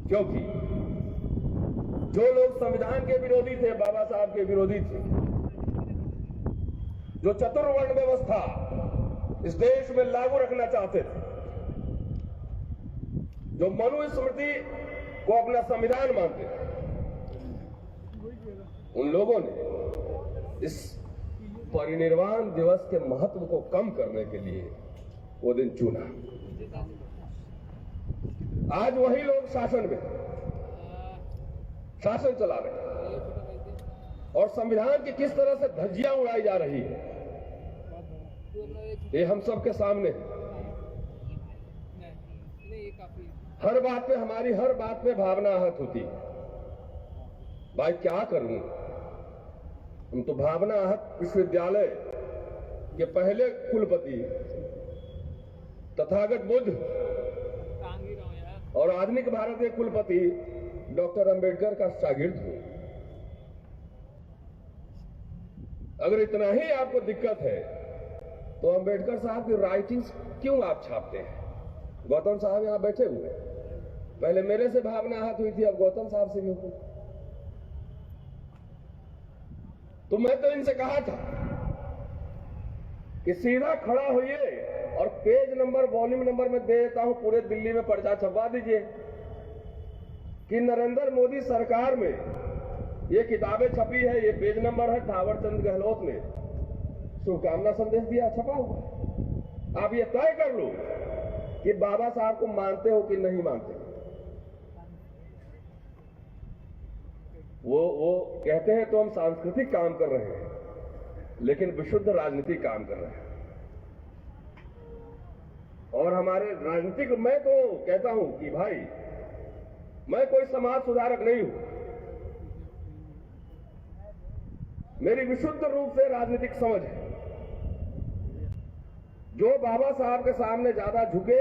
क्योंकि जो लोग संविधान के विरोधी थे, बाबा साहब के विरोधी थे, जो चतुर्वर्ण व्यवस्था इस देश में लागू रखना चाहते थे, जो मनुस्मृति को अपना संविधान मानते थे, उन लोगों ने इस परिनिर्वाण दिवस के महत्व को कम करने के लिए वो दिन चुना। आज वही लोग शासन चला रहे हैं और संविधान की किस तरह से धज्जियां उड़ाई जा रही है, ये हम सबके सामने है। हर बात पे हमारी हर बात पे भावना आहत होती है। भाई क्या करूं, हम तो भावना आहत विश्वविद्यालय के पहले कुलपति तथागत बुद्ध और आधुनिक भारत के कुलपति डॉक्टर अंबेडकर का शागिर्द हूं। अगर इतना ही आपको दिक्कत है तो अंबेडकर साहब की राइटिंग्स क्यों आप छापते हैं? गौतम साहब यहां बैठे हुए, पहले मेरे से भावना आहत हुई थी, अब गौतम साहब से भी हुई। तो मैं तो इनसे कहा था कि सीधा खड़ा होइए और पेज नंबर वॉल्यूम नंबर में दे देता हूं, पूरे दिल्ली में पर्चा छपवा दीजिए कि नरेंद्र मोदी सरकार में ये किताबें छपी है, ये पेज नंबर है, थावर चंद गहलोत ने शुभकामना संदेश दिया, छपा हुआ। आप ये तय कर लो कि बाबा साहब को मानते हो कि नहीं मानते। वो कहते हैं तो हम सांस्कृतिक काम कर रहे हैं, लेकिन विशुद्ध राजनीतिक काम कर रहे हैं। और हमारे राजनीतिक, मैं तो कहता हूं कि भाई मैं कोई समाज सुधारक नहीं हूं, मेरी विशुद्ध रूप से राजनीतिक समझ है। जो बाबा साहब के सामने ज्यादा झुके,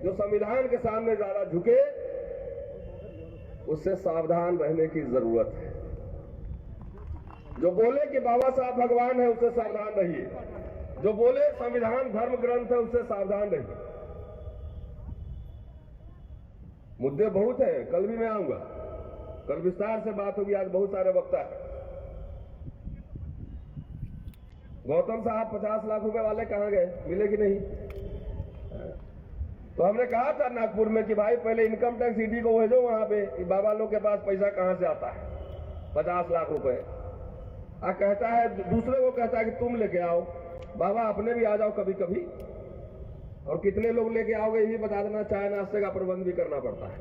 जो संविधान के सामने ज्यादा झुके, उससे सावधान रहने की जरूरत है। जो बोले कि बाबा साहब भगवान है, उससे सावधान रहिए। जो बोले संविधान धर्म ग्रंथ है, उससे सावधान रहिए। मुद्दे बहुत है, कल भी मैं आऊंगा, कल विस्तार से बात होगी, आज बहुत सारे वक्ता है। गौतम साहब 50 लाख रुपए वाले कहां गए, मिले कि नहीं? तो हमने कहा था नागपुर में कि भाई पहले इनकम टैक्स ईडी को भेजो वहां पे, बाबा लोग के पास पैसा कहां से आता है 50 लाख रुपए। कहता है, दूसरे को कहता है कि तुम लेके आओ, बाबा अपने भी आ जाओ कभी कभी, और कितने लोग लेके आओगे ये भी बता देना, चाय नाश्ते का प्रबंध भी करना पड़ता है।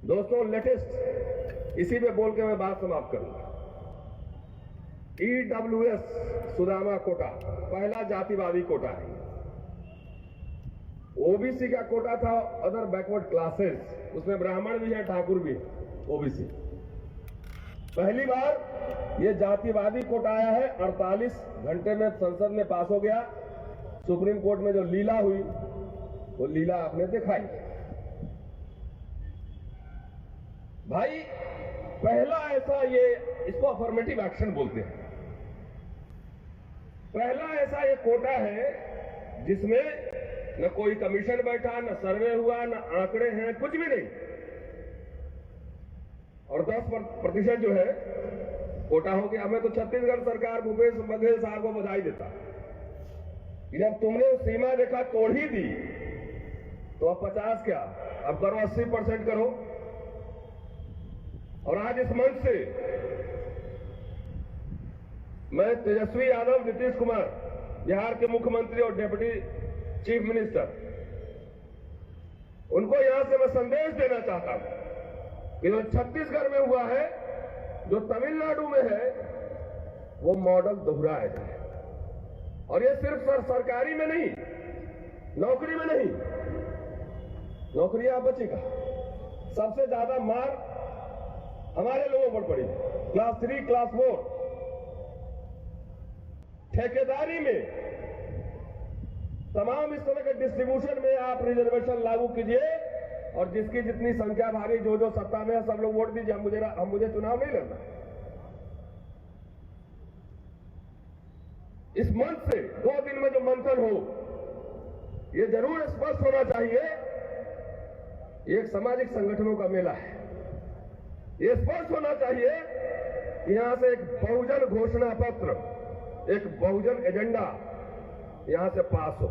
दोस्तों, लेटेस्ट इसी पे बोल के मैं बात समाप्त करूंगा। EWS सुदामा कोटा पहला जातिवादी कोटा है। ओबीसी का कोटा था, अदर बैकवर्ड क्लासेस, उसमें ब्राह्मण भी है, ठाकुर भी है, ओबीसी। पहली बार ये जातिवादी कोटा आया है, 48 घंटे में संसद में पास हो गया। सुप्रीम कोर्ट में जो लीला हुई, वो लीला आपने दिखाई। भाई पहला ऐसा, ये इसको अफर्मेटिव एक्शन बोलते हैं, पहला ऐसा ये कोटा है जिसमें न कोई कमीशन बैठा, न सर्वे हुआ, न आंकड़े हैं, कुछ भी नहीं। और 10% जो है कोटा हो गया। हमें तो छत्तीसगढ़ सरकार भूपेश बघेल साहब को बधाई देता, जब तुमने सीमा रेखा तोड़ ही दी तो अब 50 क्या, अब करो 80% करो। और आज इस मंच से मैं तेजस्वी यादव, नीतीश कुमार, बिहार के मुख्यमंत्री और डिप्टी चीफ मिनिस्टर, उनको यहां से मैं संदेश देना चाहता हूं कि जो छत्तीसगढ़ में हुआ है, जो तमिलनाडु में है, वो मॉडल दोहराया जाए। और ये सिर्फ सरकारी में नहीं, नौकरी में नहीं, नौकरियां बचेगा। सबसे ज्यादा मार हमारे लोगों पर पड़ी, क्लास 3, क्लास 4। ठेकेदारी में तमाम इस तरह के डिस्ट्रीब्यूशन में आप रिजर्वेशन लागू कीजिए, और जिसकी जितनी संख्या भारी, जो जो सत्ता में है, सब लोग वोट दीजिए। हम मुझे चुनाव नहीं लड़ना। इस मंच से 2 दिन में जो मंथन हो, ये जरूर स्पष्ट होना चाहिए ये एक सामाजिक संगठनों का मेला है। ये स्पष्ट होना चाहिए कि यहां से एक बहुजन घोषणा पत्र, एक बहुजन एजेंडा यहां से पास हो।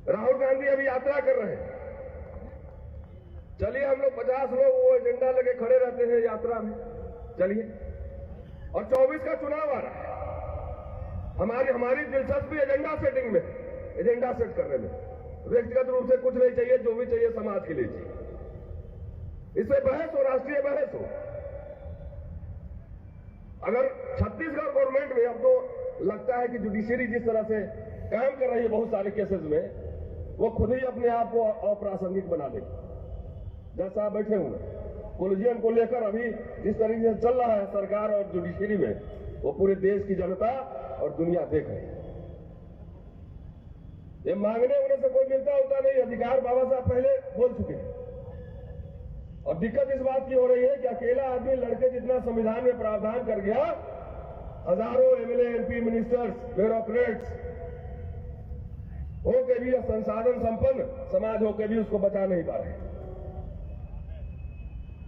राहुल गांधी अभी यात्रा कर रहे हैं। चलिए हम लोग 50 लोग वो एजेंडा लेके खड़े रहते हैं यात्रा में, चलिए। और 24 का चुनाव आ रहा है। हमारी दिलचस्पी एजेंडा सेटिंग में, एजेंडा सेट करने में। व्यक्तिगत रूप से कुछ नहीं चाहिए, जो भी चाहिए समाज के लिए चाहिए। इससे बहस हो, राष्ट्रीय बहस हो। अगर छत्तीसगढ़ गवर्नमेंट में अब तो लगता है कि जुडिशरी जिस तरह से काम कर रही है बहुत सारे केसेस में, वो खुद ही अपने आप को अप्रासंगिक बना देगी। जज साहब बैठे हुए कोलिजियन को लेकर अभी जिस तरीके से चल रहा है सरकार और जुडिशरी में, वो पूरे देश की जनता और दुनिया देख रही है। ये मांगने होने से कोई मिलता होता नहीं। अधिकार बाबा साहब पहले बोल चुके हैं। और दिक्कत इस बात की हो रही है कि अकेला आदमी लड़के जितना संविधान में प्रावधान कर गया, हजारों एमएलए, एमपी, मिनिस्टर्स, ब्यूरोक्रेट्स हो के भी, संसाधन संपन्न समाज हो के भी उसको बचा नहीं पा रहे।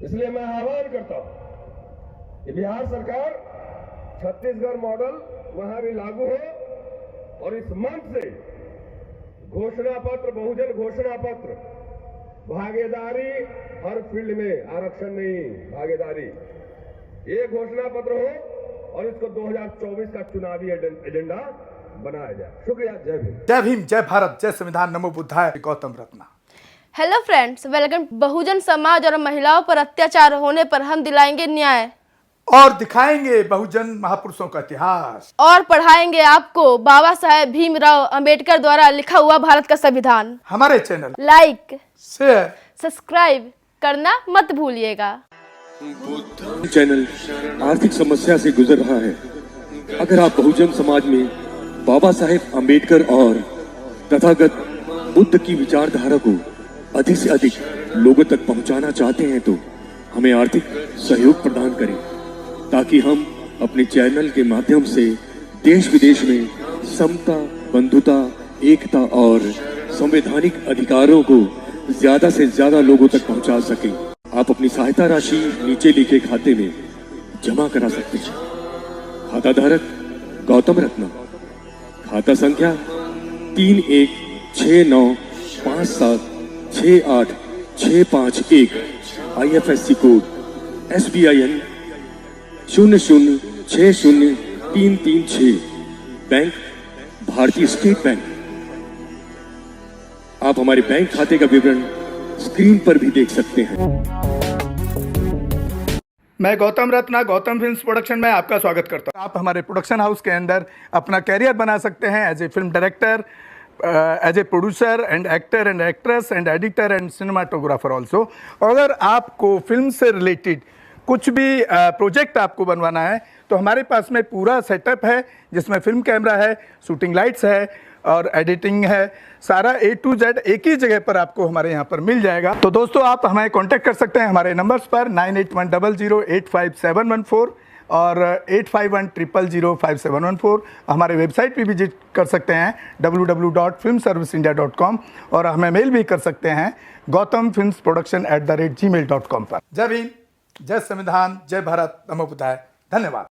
इसलिए मैं आह्वान करता हूं कि बिहार सरकार छत्तीसगढ़ मॉडल वहां भी लागू हो और इस मंच से घोषणा पत्र, बहुजन घोषणा पत्र, भागीदारी हर फील्ड में, आरक्षण नहीं, भागीदारी, ये घोषणा पत्र हो और इसको 2024 का चुनावी एजेंडा बनाया जाए। शुक्रिया। जय भीम। जय भीम, जय भारत, जय संविधान, नमो बुद्धाय। Gautam Ratna. Hello friends, welcome. Bahujan Samaj और महिलाओं पर अत्याचार होने पर हम दिलाएंगे न्याय और दिखाएंगे बहुजन महापुरुषों का इतिहास और पढ़ाएंगे आपको बाबा साहेब भीमराव अंबेडकर द्वारा लिखा हुआ भारत का संविधान। हमारे चैनल लाइक, शेयर, सब्सक्राइब करना मत भूलिएगा। चैनल आर्थिक समस्या से गुजर रहा है। अगर आप बहुजन समाज में बाबा साहेब अंबेडकर और तथागत बुद्ध की विचारधारा को अधिक से अधिक लोगों तक पहुंचाना चाहते हैं तो हमें आर्थिक सहयोग प्रदान करें, ताकि हम अपने चैनल के माध्यम से देश विदेश में समता, बंधुता, एकता और संवैधानिक अधिकारों को ज्यादा से ज्यादा लोगों तक पहुंचा सकें। आप अपनी सहायता राशि नीचे लिखे खाते में जमा करा सकते हैं। खाता धारक गौतम रत्ना, खाता संख्या 316957686551, IFSC कोड SBIN 0060336, बैंक भारतीय स्टेट बैंक। आप हमारे बैंक खाते का विवरण स्क्रीन पर भी देख सकते हैं। मैं गौतम रत्ना, गौतम फिल्म्स प्रोडक्शन में आपका स्वागत करता हूं। आप हमारे प्रोडक्शन हाउस के अंदर अपना कैरियर बना सकते हैं as a film director, as a producer and actor and actress and editor and cinematographer also. अगर आपको फिल्म से रिलेटेड कुछ भी प्रोजेक्ट आपको बनवाना है तो हमारे पास में पूरा सेटअप है, जिसमें फिल्म कैमरा है, शूटिंग लाइट्स है और एडिटिंग है। सारा A to Z एक ही जगह पर आपको हमारे यहाँ पर मिल जाएगा। तो दोस्तों, आप हमें कांटेक्ट कर सकते हैं हमारे नंबर्स पर 9810085714 और 8510005714। हमारे वेबसाइट पे विजिट कर सकते हैं www.filmserviceindia.com और हमें मेल भी कर सकते हैं gautamfilmsproduction@gmail.com पर। जय भीम, जय संविधान, जय भारत, नमो बुद्धाय। धन्यवाद।